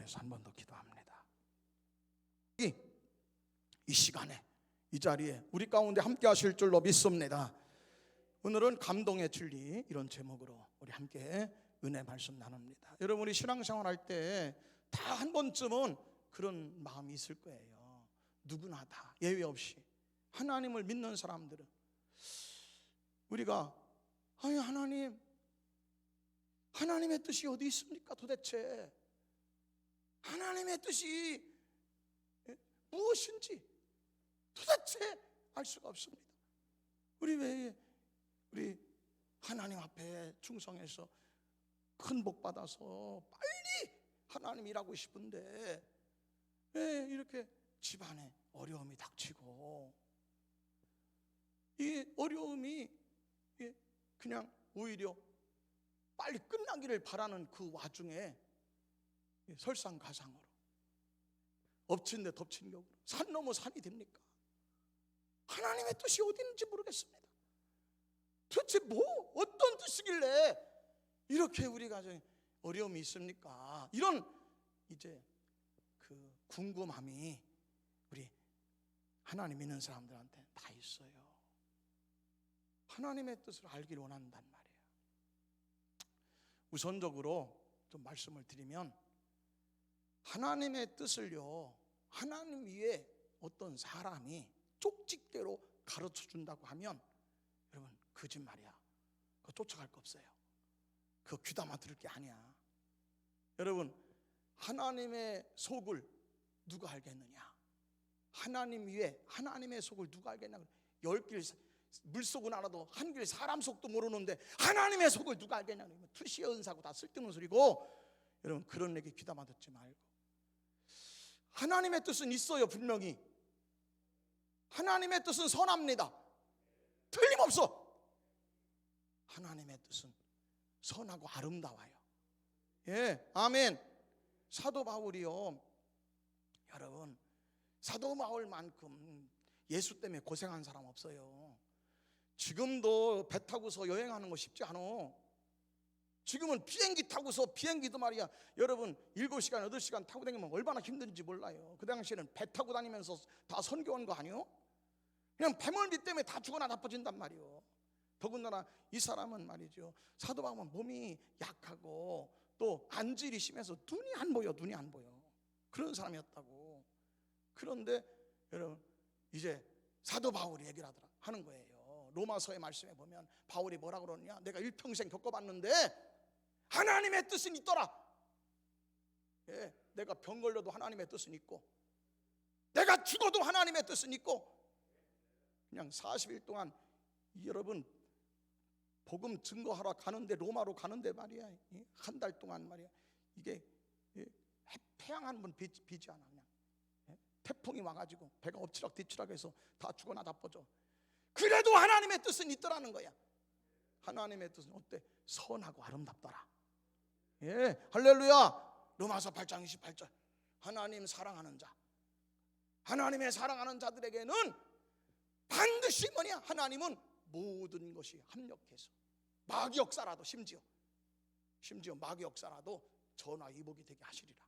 위해서 한 번 더 기도합니다. 이 시간에 이 자리에 우리 가운데 함께 하실 줄로 믿습니다. 오늘은 감동의 진리, 이런 제목으로 우리 함께 은혜 말씀 나눕니다. 여러분, 우리 신앙생활 할 때 다 한 번쯤은 그런 마음이 있을 거예요. 누구나 다 예외 없이 하나님을 믿는 사람들은 우리가 아니, 하나님의 뜻이 어디 있습니까? 도대체 하나님의 뜻이 무엇인지 도대체 알 수가 없습니다. 우리 왜 우리 하나님 앞에 충성해서 큰 복 받아서 빨리 하나님 일하고 싶은데 왜 이렇게 집안에 어려움이 닥치고 이 어려움이 그냥 오히려 빨리 끝나기를 바라는 그 와중에 설상가상으로 엎친 데 덮친 격으로 산 넘어 산이 됩니까? 하나님의 뜻이 어디 있는지 모르겠습니다. 도대체 어떤 뜻이길래 이렇게 우리 가정에 어려움이 있습니까? 이런 이제 그 궁금함이 우리 하나님 믿는 사람들한테 다 있어요. 하나님의 뜻을 알기를 원한단 말이에요. 우선적으로 좀 말씀을 드리면, 하나님의 뜻을요, 하나님 위에 어떤 사람이 쪽집게로 가르쳐 준다고 하면 여러분, 거짓말이야. 그거 쫓아갈 거 없어요. 그거 귀담아 들을 게 아니야. 여러분, 하나님의 속을 누가 알겠느냐? 하나님 위에 하나님의 속을 누가 알겠냐? 10길 물속은 알아도 한 길 사람 속도 모르는데 하나님의 속을 누가 알겠냐? 투시의 은사고 다 쓸데없는 소리고, 여러분 그런 얘기 귀담아 듣지 말고, 하나님의 뜻은 있어요. 분명히 하나님의 뜻은 선합니다. 틀림없어. 하나님의 뜻은 선하고 아름다워요. 예, 아멘. 사도 바울이요, 여러분, 사도 바울만큼 예수 때문에 고생한 사람 없어요. 지금도 배 타고서 여행하는 거 쉽지 않아. 지금은 비행기 타고서, 비행기도 말이야, 여러분 7시간 8시간 타고 다니면 얼마나 힘든지 몰라요. 그 당시에는 배 타고 다니면서 다 선교한 거 아니요? 그냥 배멀미 때문에 다 죽어나 나빠진단 말이요. 더군다나 이 사람은 말이죠, 사도 바울은 몸이 약하고 또 안질이 심해서 눈이 안 보여. 그런 사람이었다고. 그런데 여러분, 이제 사도 바울이 얘기를 하는 거예요. 로마서의 말씀에 보면 바울이 뭐라고 그러느냐, 내가 일평생 겪어봤는데 하나님의 뜻은 있더라. 예, 내가 병 걸려도 하나님의 뜻은 있고, 내가 죽어도 하나님의 뜻은 있고, 그냥 40일 동안 여러분 복음 증거하러 가는데, 로마로 가는데 말이야, 한 달 동안 말이야, 이게 태양 한 번 비지 않아. 그냥 태풍이 와가지고 배가 엎치락뒤치락해서 다 죽어나 나빠져. 그래도 하나님의 뜻은 있더라는 거야. 하나님의 뜻은 어때? 선하고 아름답더라. 예, 할렐루야. 로마서 8장 28절, 하나님 사랑하는 자, 하나님의 사랑하는 자들에게는 반드시 뭐냐, 하나님은 모든 것이 합력해서, 마귀 역사라도, 심지어 마귀 역사라도 전화위복이 되게 하시리라.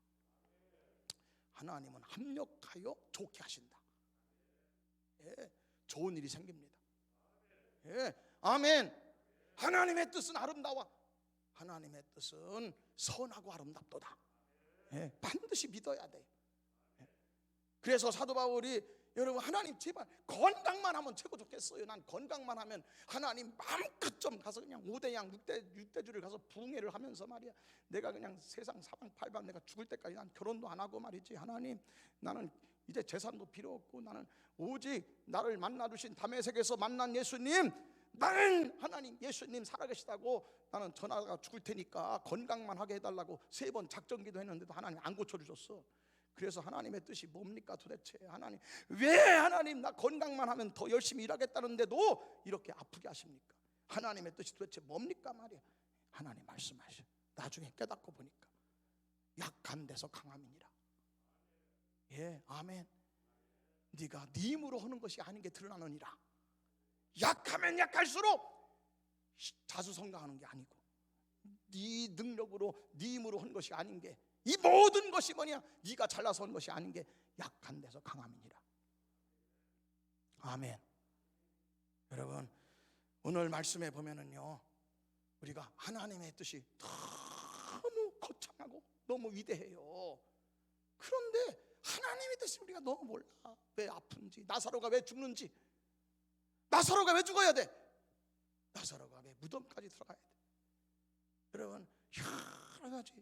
하나님은 합력하여 좋게 하신다. 예, 좋은 일이 생깁니다. 예, 아멘. 하나님의 뜻은 아름다워. 하나님의 뜻은 선하고 아름답도다. 예, 반드시 믿어야 돼요. 예. 그래서 사도 바울이, 여러분, 하나님 제발 건강만 하면 최고 좋겠어요. 난 건강만 하면 하나님 마음껏 좀 가서 그냥 5대양 6대주를 가서 부흥회를 하면서 말이야, 내가 그냥 세상 사방팔방 내가 죽을 때까지 난 결혼도 안 하고 말이지, 하나님 나는 이제 재산도 필요 없고, 나는 오직 나를 만나주신 다메섹에서 만난 예수님, 나는 하나님 예수님 살아계시다고 나는 전화가 죽을 테니까 건강만 하게 해달라고 3번 작정기도 했는데도 하나님 안 고쳐주셨어. 그래서 하나님의 뜻이 뭡니까 도대체? 하나님, 왜 하나님 나 건강만 하면 더 열심히 일하겠다는데도 이렇게 아프게 하십니까? 하나님의 뜻이 도대체 뭡니까 말이야. 하나님 말씀하셔. 나중에 깨닫고 보니까 약한 데서 강함이니라. 예, 아멘. 네가 네 힘으로 하는 것이 아닌 게 드러나느니라. 약하면 약할수록 자수성가하는 게 아니고, 네 능력으로 네 힘으로 한 것이 아닌 게 이 모든 것이 뭐냐? 네가 잘나서 온 것이 아닌 게 약한 데서 강함이니라. 아멘. 여러분, 오늘 말씀에 보면은요, 우리가 하나님의 뜻이 너무 거창하고 너무 위대해요. 그런데 하나님의 뜻이 우리가 너무 몰라. 왜 아픈지, 나사로가 왜 죽는지, 나사로가 왜 죽어야 돼, 나사로가 왜 무덤까지 들어가야 돼. 여러분, 여러 가지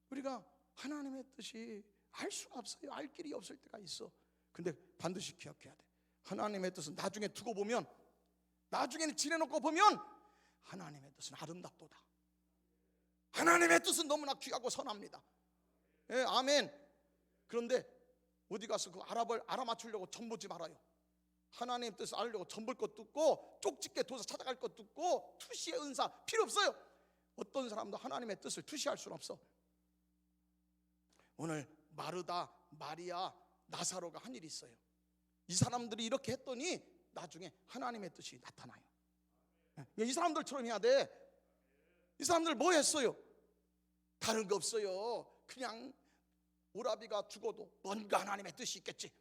우리가 하나님의 뜻이 알 수가 없어요. 알 길이 없을 때가 있어. 근데 반드시 기억해야 돼. 하나님의 뜻은 나중에 두고 보면, 나중에는 지내놓고 보면 하나님의 뜻은 아름답도다. 하나님의 뜻은 너무나 귀하고 선합니다. 예, 아멘. 그런데 어디 가서 그 알아맞추려고 전보지 말아요. 하나님의 뜻을 알려고 전볼 것 듣고 쪽집게 도서 찾아갈 것 듣고 투시의 은사 필요 없어요. 어떤 사람도 하나님의 뜻을 투시할 수는 없어. 오늘 마르다, 마리아, 나사로가 한 일이 있어요. 이 사람들이 이렇게 했더니 나중에 하나님의 뜻이 나타나요. 이 사람들처럼 해야 돼. 이 사람들 뭐 했어요? 다른 거 없어요. 그냥 오라비가 죽어도 뭔가 하나님의 뜻이 있겠지.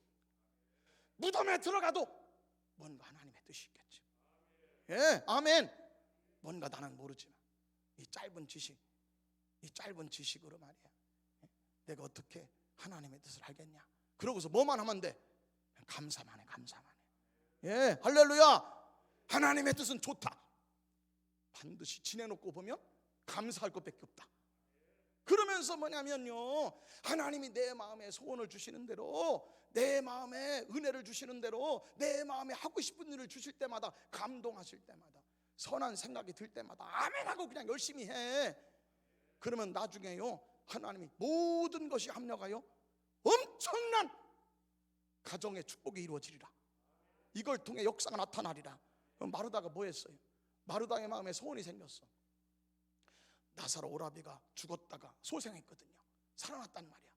무덤에 들어가도 뭔가 하나님의 뜻이 있겠지. 예, 아멘. 뭔가 나는 모르지만 이 짧은 지식으로 말이야, 내가 어떻게 하나님의 뜻을 알겠냐. 그러고서 뭐만 하면 돼? 감사만 해. 예, 할렐루야. 하나님의 뜻은 좋다. 반드시 지내놓고 보면 감사할 것밖에 없다. 그러면서 뭐냐면요, 하나님이 내 마음에 소원을 주시는 대로, 내 마음에 은혜를 주시는 대로, 내 마음에 하고 싶은 일을 주실 때마다, 감동하실 때마다, 선한 생각이 들 때마다 아멘 하고 그냥 열심히 해. 그러면 나중에요, 하나님이 모든 것이 합력하여 엄청난 가정의 축복이 이루어지리라. 이걸 통해 역사가 나타나리라. 그럼 마르다가 뭐 했어요? 마르다의 마음에 소원이 생겼어. 나사로 오라비가 죽었다가 소생했거든요. 살아났단 말이야.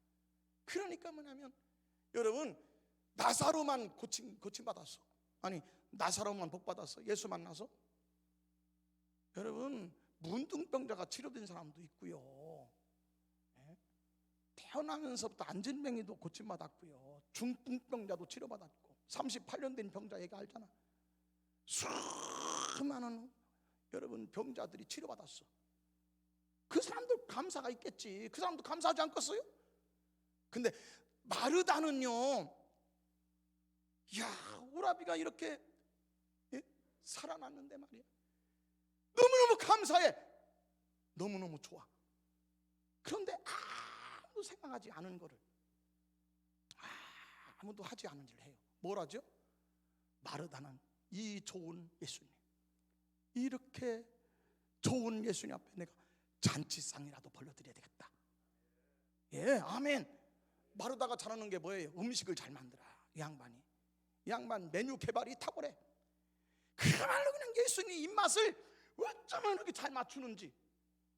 그러니까 뭐냐면, 여러분, 나사로만 고침받았어. 아니, 나사로만 복받았어. 예수 만나서. 여러분, 문둥병자가 치료된 사람도 있고요, 태어나면서부터 안진뱅이도 고침받았고요, 중풍병자도 치료받았고, 38년 된 병자 얘기 알잖아. 수많은 여러분 병자들이 치료받았어. 그 사람들 감사가 있겠지. 그 사람도 감사하지 않겠어요? 근데 마르다는요, 야, 오라비가 이렇게 살아났는데 말이야, 너무너무 감사해. 너무너무 좋아. 그런데 아무도 생각하지 않은 거를 아무도 하지 않은 일을 해요. 뭘 하죠? 마르다는 이 좋은 예수님, 이렇게 좋은 예수님 앞에 내가 잔치상이라도 벌려드려야 되겠다. 예, 아멘. 마르다가 잘하는 게 뭐예요? 음식을 잘 만들어. 이 양반 메뉴 개발이 탁월해. 그야말로 그냥 예수님 입맛을 어쩌면 이렇게 잘 맞추는지.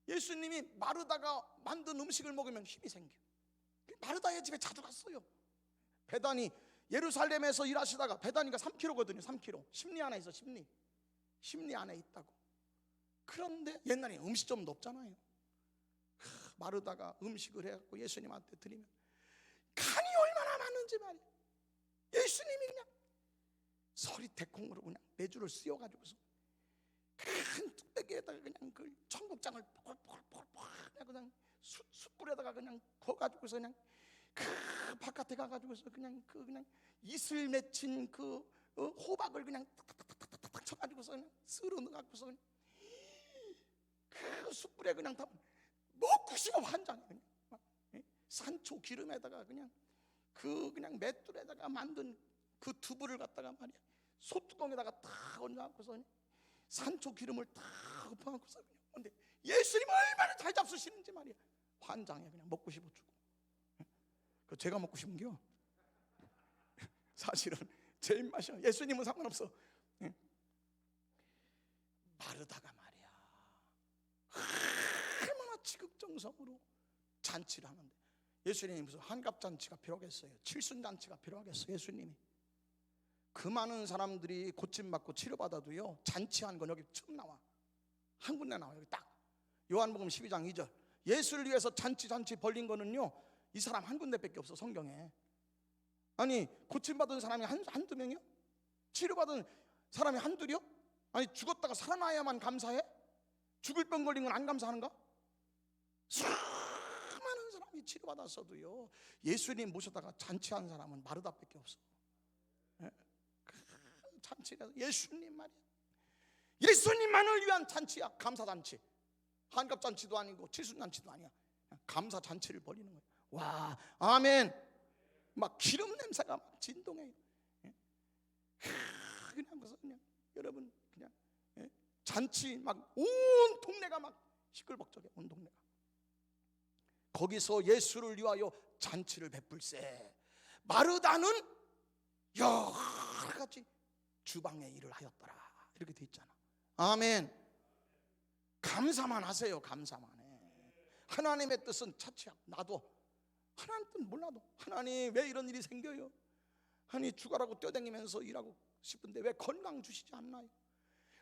예수님이 마르다가 만든 음식을 먹으면 힘이 생겨. 마르다의 집에 자주 갔어요. 베다니, 예루살렘에서 일하시다가, 베다니가 3km거든요 3km. 심리 안에 있어. 심리 안에 있다고. 그런데 옛날에 음식점도 없잖아요. 마르다가 음식을 해갖고 예수님한테 드리면 간이 얼마나 많은지 말이야. 예수님이 그냥 서리태콩으로 그냥 메주를 씌워가지고서 큰 뚝배기에다가 그냥 그 청국장을 뽀글뽀글 그냥 숯불에다가 그냥 거가지고서 그냥 그 바깥에 가가지고서 그냥 이슬 맺힌 그 호박을 그냥 탁탁탁탁탁 쳐가지고서 그냥 쓸어 넣어갖고서 그 숯불에 그냥 다 먹고 싶어 환장해. 그냥 산초 기름에다가 그냥 맷돌에다가 만든 그 두부를 갖다가 말이야, 소뚜껑에다가 탁 얹어갖고서 산초 기름을 탁 엎어갖고서 그냥. 근데 예수님 얼마나 잘 잡수시는지 말이야, 환장해. 그냥 먹고 싶어 죽고. 그 제가 먹고 싶은겨. 사실은 제 입맛이야. 예수님은 상관없어. 마르다가 말이야, 얼마나 지극정성으로 잔치를 하는데, 예수님이 무슨 한갑잔치가 필요하겠어요? 칠순잔치가 필요하겠어요? 예수님이 그 많은 사람들이 고침받고 치료받아도요, 잔치한 건 여기 처음 나와. 한 군데 나와. 여기 딱 요한복음 12장 2절 예수를 위해서 잔치 벌린 거는요, 이 사람 한 군데밖에 없어, 성경에. 아니, 고침받은 사람이 한두 명이요? 치료받은 사람이 한둘이요? 아니, 죽었다가 살아나야만 감사해? 죽을 병 걸린 건 안 감사하는가? 수많은 사람이 치료받았어도요, 예수님 모셔다가 잔치한 사람은 마르다밖에 없어. 잔치라서 예수님 말이야. 예수님만을 위한 잔치야. 감사잔치. 한갑잔치도 아니고 칠순잔치도 아니야. 감사 잔치를 벌이는 거예요. 와, 아멘. 막 기름 냄새가 막 진동해요. 그냥 여러분 그냥 잔치 막 온 동네가 막 시끌벅적해. 온 동네가. 거기서 예수를 위하여 잔치를 베풀세 마르다는 여러 가지 주방의 일을 하였더라. 이렇게 돼 있잖아. 아멘. 감사만 하세요. 감사만 해. 하나님의 뜻은 차치야. 나도 하나님 뜻 몰라도 하나님 왜 이런 일이 생겨요? 하나님 죽어라고 뛰어다니면서 일하고 싶은데 왜 건강 주시지 않나요?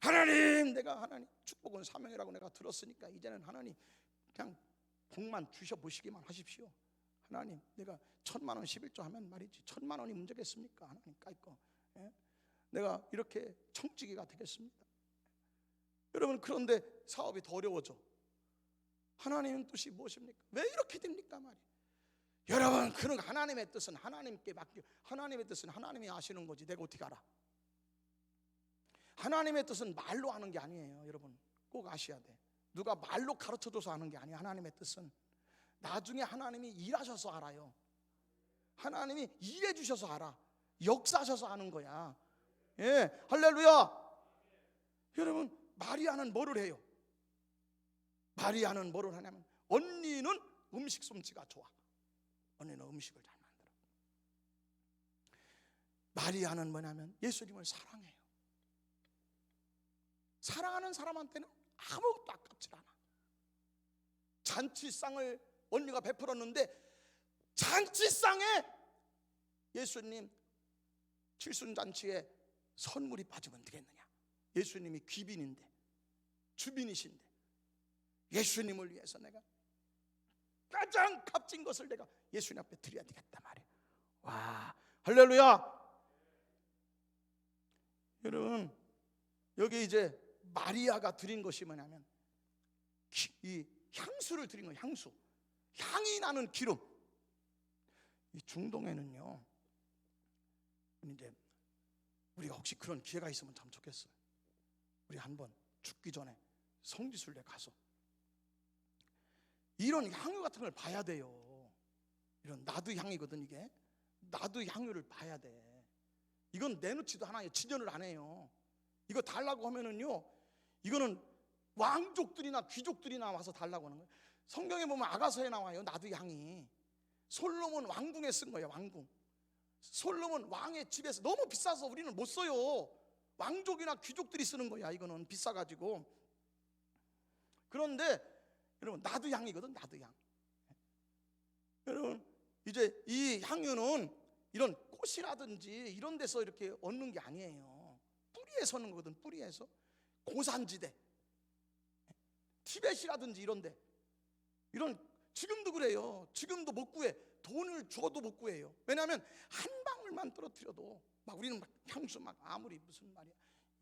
하나님, 내가 하나님 축복은 사명이라고 내가 들었으니까 이제는 하나님 그냥 복만 주셔보시기만 하십시오. 하나님, 내가 1,000만 원 11조 하면 말이지 1,000만 원이 문제겠습니까? 하나님 까이거. 내가 이렇게 청지기가 되겠습니다. 여러분, 그런데 사업이 더 어려워져. 하나님의 뜻이 무엇입니까? 왜 이렇게 됩니까 말이에요. 여러분, 그런 하나님의 뜻은 하나님께 맡겨. 하나님의 뜻은 하나님이 아시는 거지 내가 어떻게 알아? 하나님의 뜻은 말로 하는 게 아니에요. 여러분 꼭 아셔야 돼. 누가 말로 가르쳐줘서 하는 게 아니에요. 하나님의 뜻은 나중에 하나님이 일하셔서 알아요. 하나님이 일해 주셔서 알아. 역사하셔서 하는 거야. 예, 할렐루야. 여러분, 마리아는 뭐를 해요? 마리아는 뭐를 하냐면, 언니는 음식 솜씨가 좋아. 언니는 음식을 잘 만들어. 마리아는 뭐냐면 예수님을 사랑해요. 사랑하는 사람한테는 아무것도 아깝지 않아. 잔치상을 언니가 베풀었는데 잔치상에 예수님 칠순잔치에 선물이 빠지면 되겠느냐? 예수님이 귀빈인데, 주빈이신데, 예수님을 위해서 내가 가장 값진 것을 내가 예수님 앞에 드려야 되겠단 말이에요. 와, 할렐루야. 여러분, 여기 이제 마리아가 드린 것이 뭐냐면 이 향수를 드린 거예요. 향수, 향이 나는 기름. 이 중동에는요, 이제 우리가 혹시 그런 기회가 있으면 참 좋겠어요. 우리 한번 죽기 전에 성지순례 가서 이런 향유 같은 걸 봐야 돼요. 이런 나드 향이거든. 이게 나드 향유를 봐야 돼. 이건 내놓지도 않아요. 진열을 안 해요. 이거 달라고 하면은요, 이거는 왕족들이나 귀족들이나 와서 달라고 하는 거예요. 성경에 보면 아가서에 나와요. 나드 향이 솔로몬 왕궁에 쓴 거예요. 왕궁. 솔로몬 왕의 집에서 너무 비싸서 우리는 못 써요. 왕족이나 귀족들이 쓰는 거야. 이거는 비싸가지고. 그런데 여러분, 나드 향이거든. 나드 향. 여러분, 이제 이 향유는 이런 꽃이라든지 이런 데서 이렇게 얻는 게 아니에요. 뿌리에서 얻는 거거든. 뿌리에서. 고산지대, 티벳이라든지 이런 데, 이런, 지금도 그래요. 지금도 못 구해. 돈을 줘도 못 구해요. 왜냐하면 한 방울만 떨어뜨려도 막 우리는 막 향수 막 아무리 무슨 말이야,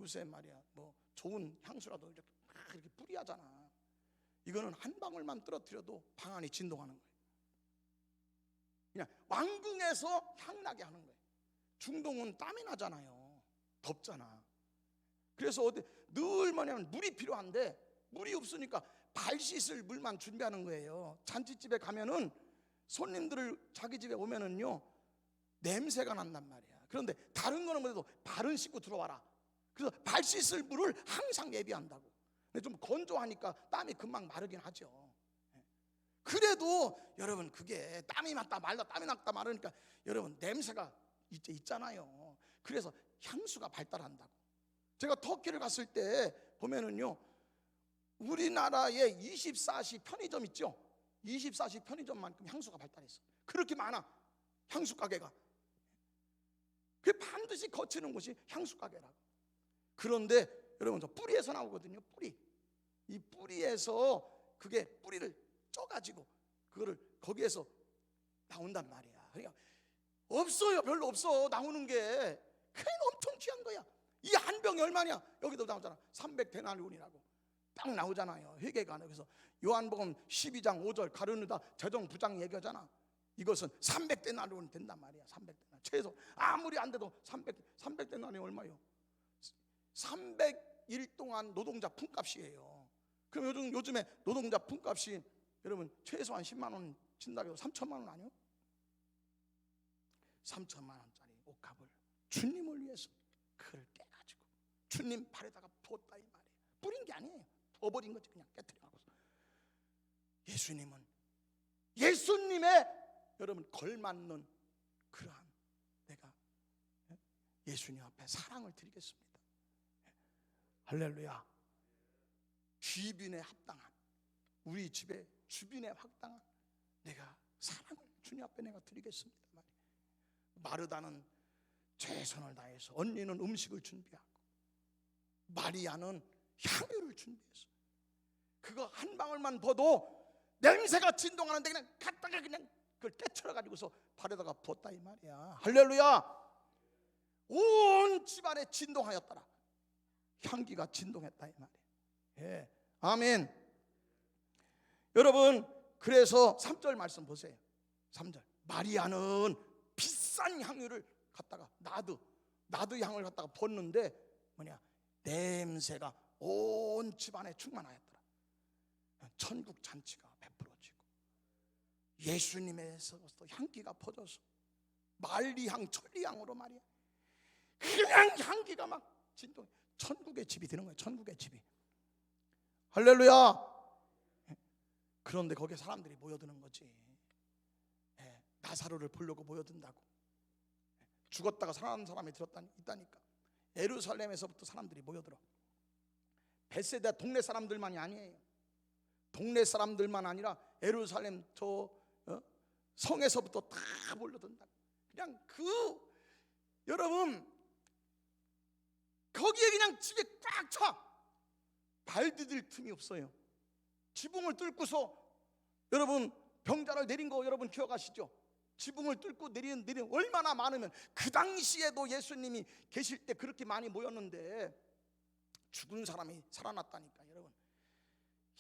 요새 말이야 뭐 좋은 향수라도 이렇게 뿌리하잖아. 이거는 한 방울만 떨어뜨려도 방 안이 진동하는 거예요. 그냥 왕궁에서 향나게 하는 거예요. 중동은 땀이 나잖아요. 덥잖아. 그래서 어디 늘 뭐냐면 물이 필요한데 물이 없으니까 발 씻을 물만 준비하는 거예요. 잔치집에 가면은 손님들을 자기 집에 오면은요, 냄새가 난단 말이야. 그런데 다른 거는 뭐래도 발은 씻고 들어와라. 그래서 발 씻을 물을 항상 예비한다고. 근데 좀 건조하니까 땀이 금방 마르긴 하죠. 그래도 여러분, 그게 땀이 났다 말다, 땀이 났다 마르니까 여러분 냄새가 있잖아요. 그래서 향수가 발달한다고. 제가 터키를 갔을 때 보면은요, 우리나라에 24시 편의점 있죠. 24시 편의점만큼 향수가 발달했어. 그렇게 많아, 향수 가게가. 그게 반드시 거치는 곳이 향수 가게라고. 그런데 여러분, 저 뿌리에서 나오거든요. 뿌리. 이 뿌리에서 그게 뿌리를 쪄가지고 그거를 거기에서 나온단 말이야. 그러니까 없어요. 별로 없어. 나오는 게 그게 엄청 귀한 거야. 이 한 병이 얼마냐? 여기도 나오잖아. 300데나리온이라고 딱 나오잖아요. 회개가. 그래서 요한복음 12장 5절 가룟유다 재정부장 얘기하잖아. 이것은 300데나리온 된단 말이야. 300데나리온 최소 아무리 안 돼도 300데나리온 얼마요? 300일 동안 노동자 품값이에요. 그럼 요즘에 노동자 품값이 여러분 최소한 10만 원 진다고 해도 3천만 원 아니요? 3천만 원짜리 옷값을 주님을 위해서 그걸 깨가지고 주님 발에다가 부었다 이 말이에요. 뿌린 게 아니에요. 부어버린 거지. 그냥 깨트려갖고서. 예수님의 여러분 걸맞는 그러한 내가 예수님 앞에 사랑을 드리겠습니다. 할렐루야. 주변에 합당한 우리 집의 주변에 합당한 내가 사랑을 주님 앞에 내가 드리겠습니다. 마르다는 최선을 다해서, 언니는 음식을 준비하고, 마리아는 향유를 준비했어. 그거 한 방울만 부어도 냄새가 진동하는데 그냥 갖다가 그냥 그걸 깨트려 가지고서 발에다가 부었다 이 말이야. 할렐루야. 온 집안에 진동하였더라. 향기가 진동했다 이 말이야. 예. 아멘. 여러분, 그래서 3절 말씀 보세요. 3절. 마리아는 비싼 향유를 갖다가 나드 향을 갖다가 붓는데 뭐냐? 냄새가 온 집안에 충만하였더라. 천국 잔치가 베풀어지고 예수님에서부터 향기가 퍼져서 말리향, 천리향으로 말이야. 그냥 향기가 막 진동. 천국의 집이 되는 거예요. 천국의 집이. 할렐루야. 그런데 거기에 사람들이 모여드는 거지. 나사로를 보려고 모여든다고. 죽었다가 살아난 사람이 있다니까. 예루살렘에서부터 사람들이 모여들어. 벳세다 동네 사람들만이 아니에요. 동네 사람들만 아니라 예루살렘 성에서부터 다 몰려든다. 그냥 여러분 거기에 그냥 집에 꽉 차. 발 디딜 틈이 없어요. 지붕을 뚫고서 여러분 병자를 내린 거 여러분 기억하시죠? 지붕을 뚫고 내리는 얼마나 많으면, 그 당시에도 예수님이 계실 때 그렇게 많이 모였는데 죽은 사람이 살아났다니까. 여러분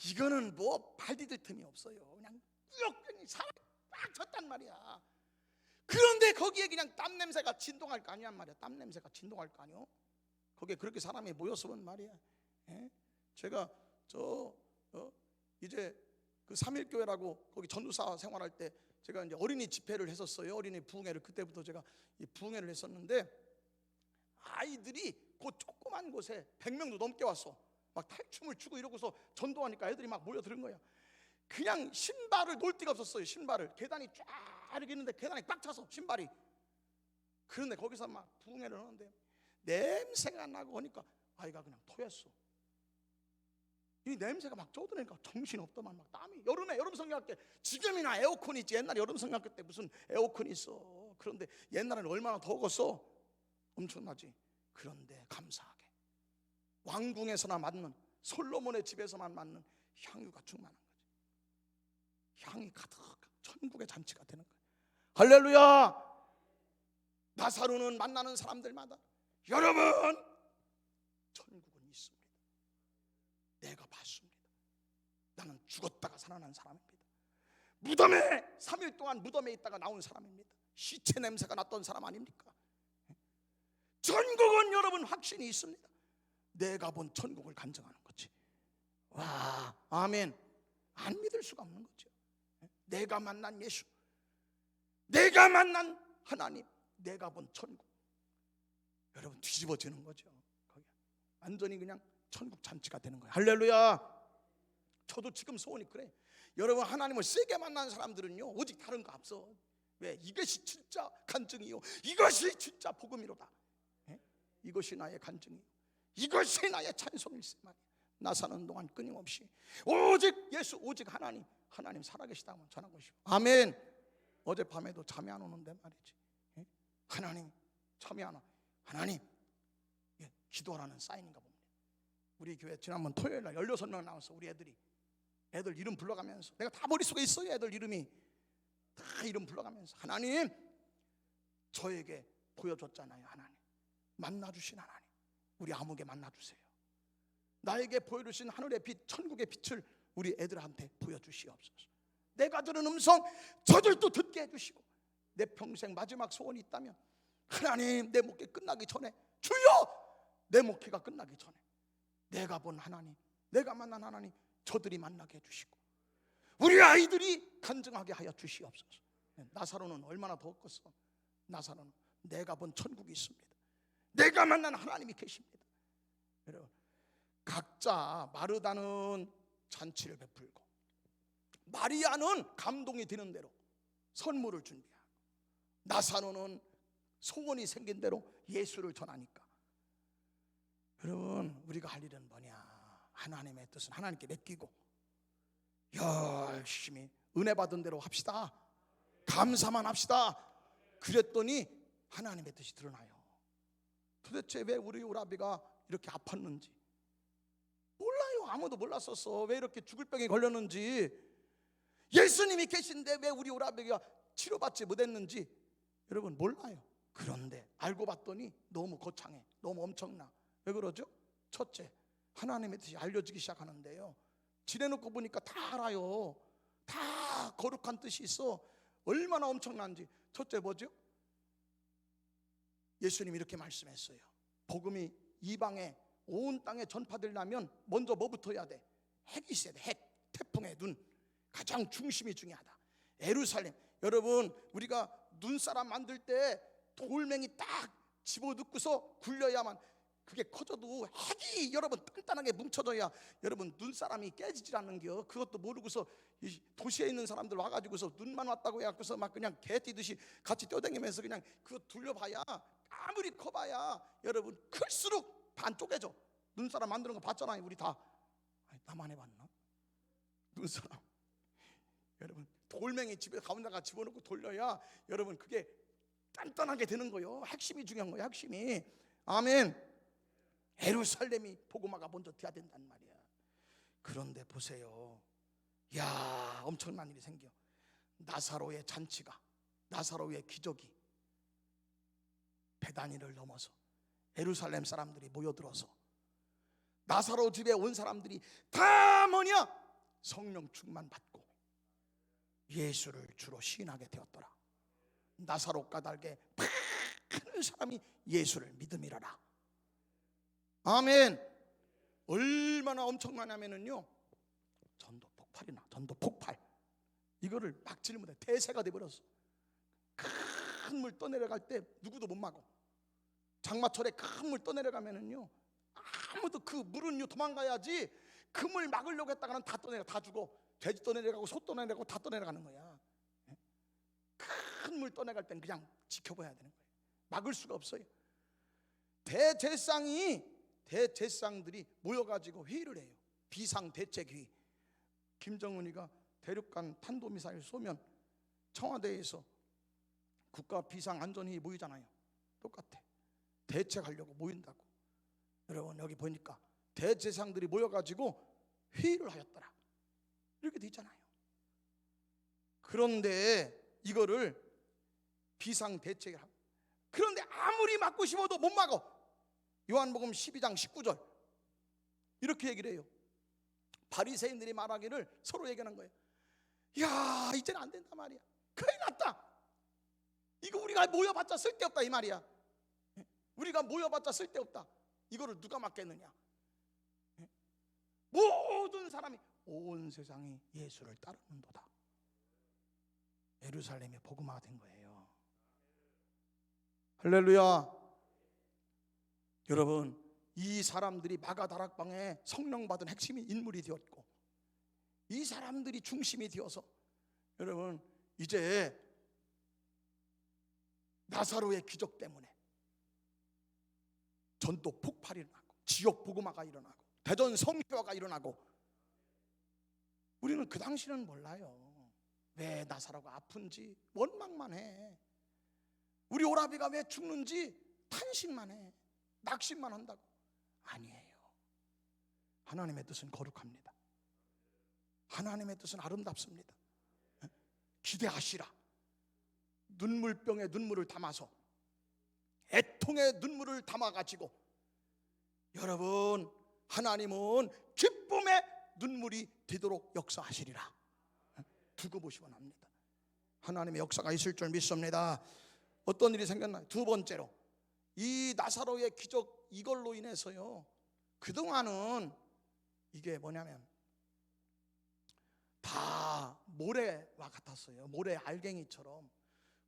이거는 뭐 발 디딜 틈이 없어요. 그냥 꾸역꾸역 사람이 꽉 찼단 말이야. 그런데 거기에 그냥 땀 냄새가 진동할 거 아니란 말이야. 땀 냄새가 진동할 거 아니요? 거기에 그렇게 사람이 모였으면 말이야. 제가 이제 그 3.1교회라고 거기 전도사 생활할 때 제가 이제 어린이 집회를 했었어요. 어린이 부흥회를. 그때부터 제가 이 부흥회를 했었는데 아이들이 그 조그만 곳에 100명도 넘게 왔어. 막 탈춤을 추고 이러고서 전도하니까 애들이 막 모여드는 거야. 그냥 신발을 놓을 데가 없었어요. 신발을. 계단이 쫙 이렇게 있는데 계단이 꽉 차서 신발이. 그런데 거기서 막 부흥회를 하는데 냄새가 나고 하니까 아이가 그냥 토했어. 이 냄새가 막 쫓아내니까 정신없더만. 막 땀이. 여름 성경학교 때 지금이나 에어컨이 있지. 옛날에 여름 성경학교 때 무슨 에어컨이 있어. 그런데 옛날에는 얼마나 더웠어. 엄청나지. 그런데 감사하게 왕궁에서나 맞는, 솔로몬의 집에서만 맞는 향유가 충만한 거지. 향이 가득 천국의 잔치가 되는 거야. 할렐루야. 나사로는 만나는 사람들마다 여러분 천국은 있습니다. 내가 봤습니다. 나는 죽었다가 살아난 사람입니다. 무덤에 3일 동안 무덤에 있다가 나온 사람입니다. 시체 냄새가 났던 사람 아닙니까? 천국은 여러분 확신이 있습니다. 내가 본 천국을 간증하는 거지. 와, 아멘. 안 믿을 수가 없는 거죠. 내가 만난 예수, 내가 만난 하나님, 내가 본 천국. 여러분 뒤집어지는 거죠. 거기 완전히 그냥 천국 잔치가 되는 거예요. 할렐루야. 저도 지금 소원이 그래. 여러분 하나님을 세게 만난 사람들은요 오직 다른 거 없어. 왜? 이것이 진짜 간증이요, 이것이 진짜 복음이로다. 이것이 나의 간증이요, 이것이 나의 찬송일세 말이야. 나 사는 동안 끊임없이 오직 예수, 오직 하나님 살아계시다면 전한 것이고. 아멘. 어젯밤에도 잠이 안 오는데 말이지. 하나님 잠이 안 와. 하나님, 기도하라는 사인인가 봅니다. 우리 교회 지난번 토요일 날 16명 나왔어. 우리 애들이 애들 이름 불러가면서, 내가 다 머릿속에 있어요. 애들 이름이 다 이름 불러가면서, 하나님 저에게 보여줬잖아요. 하나님 만나주신 하나님, 우리 아무개 만나주세요. 나에게 보여주신 하늘의 빛, 천국의 빛을 우리 애들한테 보여주시옵소서. 내가 들은 음성 저들도 듣게 해주시고, 내 평생 마지막 소원이 있다면 하나님, 내 목회 끝나기 전에, 주여 내 목회가 끝나기 전에 내가 본 하나님, 내가 만난 하나님 저들이 만나게 해주시고, 우리 아이들이 간증하게 하여 주시옵소서. 나사로는 얼마나 더 컸어. 나사로는 내가 본 천국이 있습니다. 내가 만난 하나님이 계십니다. 여러분, 각자 마르다는 잔치를 베풀고, 마리아는 감동이 드는 대로 선물을 준비하고, 나사로는 소원이 생긴 대로 예수를 전하니까, 여러분 우리가 할 일은 뭐냐? 하나님의 뜻은 하나님께 맡기고 열심히 은혜 받은 대로 합시다. 감사만 합시다. 그랬더니 하나님의 뜻이 드러나요. 도대체 왜 우리 오라비가 이렇게 아팠는지 몰라요. 아무도 몰랐었어. 왜 이렇게 죽을 병에 걸렸는지, 예수님이 계신데 왜 우리 오라비가 치료받지 못했는지 여러분 몰라요. 그런데 알고 봤더니 너무 거창해, 너무 엄청나. 왜 그러죠? 첫째, 하나님의 뜻이 알려지기 시작하는데요, 지내놓고 보니까 다 알아요. 다 거룩한 뜻이 있어. 얼마나 엄청난지. 첫째 뭐죠? 예수님이 이렇게 말씀했어요. 복음이 이방에 온 땅에 전파되려면 먼저 뭐부터 해야 돼? 핵이 있어야 돼. 핵, 태풍의 눈, 가장 중심이 중요하다. 예루살렘. 여러분 우리가 눈사람 만들 때 돌멩이 딱 집어넣고서 굴려야만 그게 커져도 핵이 여러분 단단하게 뭉쳐져야 여러분 눈사람이 깨지질 않는겨. 그것도 모르고서 이 도시에 있는 사람들 와가지고서 눈만 왔다고 해갖고서 막 그냥 개 뛰듯이 같이 뛰어다니면서 그냥 그거 둘러봐야, 아무리 커봐야 여러분 클수록 반 쪼개져. 눈사람 만드는 거 봤잖아요 우리 다. 아니, 나만 해봤나? 눈사람 여러분 돌멩이 집에 가운데다가 집어넣고 돌려야 여러분 그게 단단하게 되는 거요. 핵심이 중요한 거예요. 핵심이. 아멘. 예루살렘이 복음화가 먼저 돼야 된단 말이야. 그런데 보세요. 야, 엄청난 일이 생겨. 나사로의 잔치가, 나사로의 기적이 베다니를 넘어서 예루살렘 사람들이 모여들어서 나사로 집에 온 사람들이 다 뭐냐? 성령 충만 받고 예수를 주로 시인하게 되었더라. 나사로 까닭에 많은 사람이 예수를 믿음이라라. 아멘. 얼마나 엄청나냐면요, 전도 폭발이나 전도 폭발, 이거를 막지를 못해. 대세가 돼버렸어. 큰 물 떠내려갈 때 누구도 못 막어. 장마철에 큰 물 떠내려가면은요 아무도, 그 물은요 도망가야지, 그 물 막으려고 했다가는 다 떠내려, 다 죽어. 돼지 떠내려가고 소 떠내려가고 다 떠내려가는 거야. 큰 물 떠내갈 땐 그냥 지켜봐야 되는 거예요. 막을 수가 없어요. 대제상들이 모여가지고 회의를 해요. 비상대책회의. 김정은이가 대륙간 탄도미사일 쏘면 청와대에서 국가 비상안전회의 모이잖아요. 똑같아. 대책하려고 모인다고. 여러분 여기 보니까 대제상들이 모여가지고 회의를 하였더라, 이렇게 돼 있잖아요. 그런데 이거를 비상대책을 하고, 그런데 아무리 막고 싶어도 못 막어. 요한복음 12장 19절 이렇게 얘기를 해요. 바리새인들이 말하기를 서로 얘기하는 거예요. 야, 이제는 안 된다 말이야. 큰일 났다. 이거 우리가 모여봤자 쓸데없다 이 말이야. 우리가 모여봤자 쓸데없다. 이거를 누가 막겠느냐. 모든 사람이, 온 세상이 예수를 따르는도다. 예루살렘이 복음화가 된 거예요. 할렐루야. 여러분 이 사람들이 마가다락방에 성령 받은 핵심 인물이 되었고, 이 사람들이 중심이 되어서 여러분 이제 나사로의 기적 때문에 전도 폭발이 일어나고 지역 복음화가 일어나고 대전 성교화가 일어나고, 우리는 그 당시는 몰라요. 왜 나사로가 아픈지 원망만 해. 우리 오라비가 왜 죽는지 탄식만 해. 낙심만 한다고. 아니에요. 하나님의 뜻은 거룩합니다. 하나님의 뜻은 아름답습니다. 기대하시라. 눈물병에 눈물을 담아서, 애통의 눈물을 담아가지고, 여러분, 하나님은 기쁨의 눈물이 되도록 역사하시리라. 두고 보시면 합니다. 하나님의 역사가 있을 줄 믿습니다. 어떤 일이 생겼나요? 두 번째로, 이 나사로의 기적, 이걸로 인해서요, 그동안은 이게 뭐냐면 다 모래와 같았어요. 모래 알갱이처럼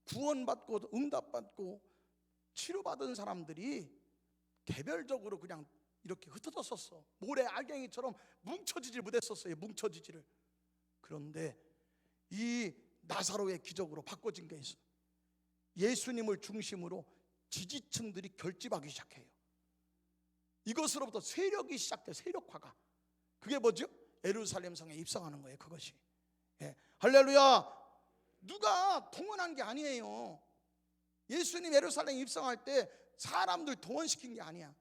구원받고 응답받고 치료받은 사람들이 개별적으로 그냥 이렇게 흩어졌었어. 모래 알갱이처럼 뭉쳐지질 못했었어요. 뭉쳐지지를. 그런데 이 나사로의 기적으로 바꿔진 게 있어요. 예수님을 중심으로 지지층들이 결집하기 시작해요. 이것으로부터 세력이 시작돼요. 세력화가. 그게 뭐죠? 예루살렘 성에 입성하는 거예요. 그것이. 예. 할렐루야. 누가 동원한 게 아니에요. 예수님 예루살렘 입성할 때 사람들 동원시킨 게 아니야.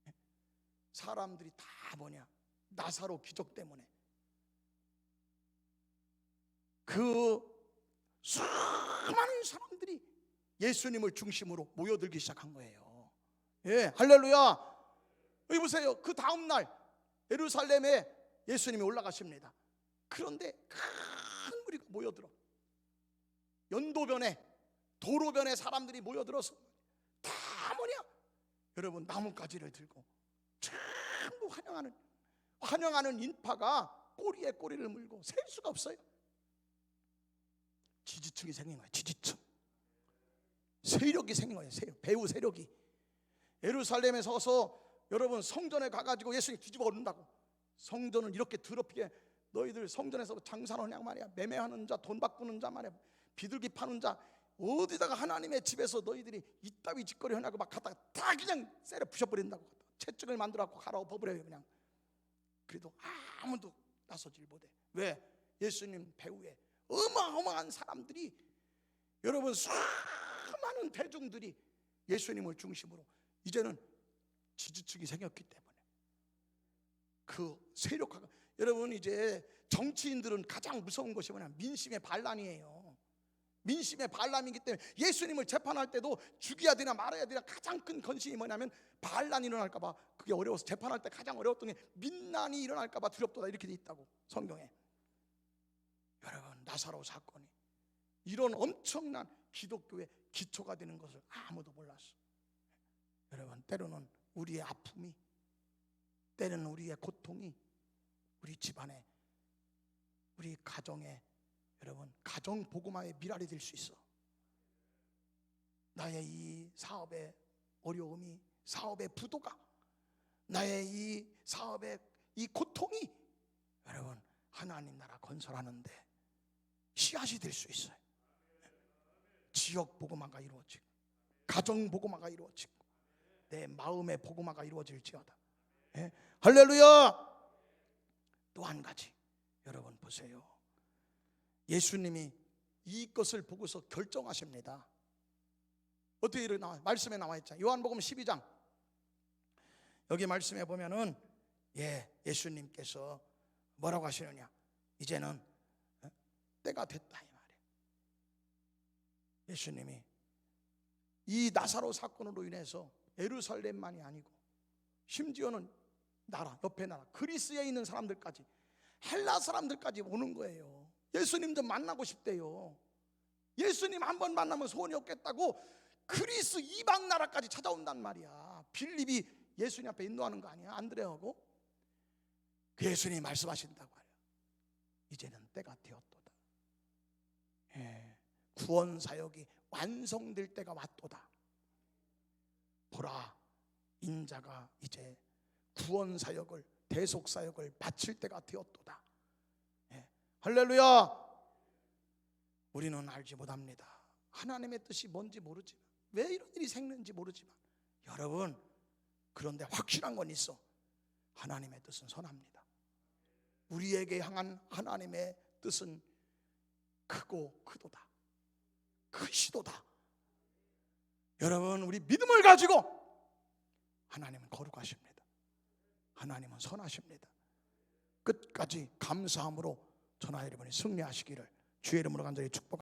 예. 사람들이 다 뭐냐? 나사로 기적 때문에 그 수많은 사람들이 예수님을 중심으로 모여들기 시작한 거예요. 예, 할렐루야. 여기 보세요. 그 다음 날 예루살렘에 예수님이 올라가십니다. 그런데 큰 무리가 모여들어. 연도변에, 도로변에 사람들이 모여들어서 다 뭐냐? 여러분, 나뭇가지를 들고 전부 환영하는 인파가 꼬리에 꼬리를 물고 셀 수가 없어요. 지지층이 생긴 거예요. 지지층. 세력이 생긴 거예요. 배후 세력이. 예루살렘에 서서 여러분 성전에 가가지고 예수님 뒤집어 엎는다고. 성전을 이렇게 더럽히게, 너희들 성전에서 장사하느냐 말이야. 매매하는 자, 돈 바꾸는 자 말이야. 비둘기 파는 자, 어디다가 하나님의 집에서 너희들이 이따위 짓거리 하냐고 막 갖다가 다 그냥 쎄려 부셔버린다고. 채찍을 만들어갖고 갈아엎어버려요 그냥. 그래도 아무도 나서질 못해. 왜? 예수님 배후에 어마어마한 사람들이, 여러분 수많은 대중들이 예수님을 중심으로 이제는 지지층이 생겼기 때문에 그 세력화가. 여러분, 이제 정치인들은 가장 무서운 것이 뭐냐? 민심의 반란이에요. 민심의 반란이기 때문에 예수님을 재판할 때도 죽여야 되나 말아야 되나 가장 큰 건심이 뭐냐면 반란이 일어날까 봐. 그게 어려워서 재판할 때 가장 어려웠던 게 민난이 일어날까 봐 두렵도다, 이렇게 돼 있다고 성경에. 여러분, 나사로 사건이 이런 엄청난 기독교의 기초가 되는 것을 아무도 몰랐어. 여러분, 때로는 우리의 아픔이, 때로는 우리의 고통이 우리 집안에, 우리 가정에, 여러분 가정 복음화의 미랄이 될 수 있어. 나의 이 사업의 어려움이, 사업의 부도가, 나의 이 사업의 이 고통이 여러분 하나님 나라 건설하는데 씨앗이 될 수 있어요. 지역 복음화가 이루어지고, 가정 복음화가 이루어지고, 내 마음의 복음화가 이루어질지어다. 예? 할렐루야. 또 한 가지, 여러분 보세요. 예수님이 이것을 보고서 결정하십니다. 어떻게 나와? 말씀에 나와 있잖아요. 요한복음 12장 여기 말씀에 보면은 예수님께서 뭐라고 하시느냐? 이제는 때가 됐다 이 말이에요. 예수님이 이 나사로 사건으로 인해서 예루살렘만이 아니고 심지어는 나라, 옆에 나라 그리스에 있는 사람들까지, 헬라 사람들까지 오는 거예요. 예수님 좀 만나고 싶대요. 예수님 한 번 만나면 소원이 없겠다고 그리스 이방 나라까지 찾아온단 말이야. 빌립이 예수님 앞에 인도하는 거 아니야? 안드레하고. 그 예수님이 말씀하신다고 해요. 이제는 때가 되었도다. 구원 사역이 완성될 때가 왔도다. 보라, 인자가 이제 구원 사역을, 대속 사역을 마칠 때가 되었도다. 할렐루야. 우리는 알지 못합니다. 하나님의 뜻이 뭔지 모르지만, 왜 이런 일이 생기는지 모르지만, 여러분 그런데 확실한 건 있어. 하나님의 뜻은 선합니다. 우리에게 향한 하나님의 뜻은 크고 크도다, 크시도다. 여러분, 우리 믿음을 가지고 하나님은 거룩하십니다. 하나님은 선하십니다. 끝까지 감사함으로 저나 여러분이 승리하시기를 주의 이름으로 간절히 축복합니다.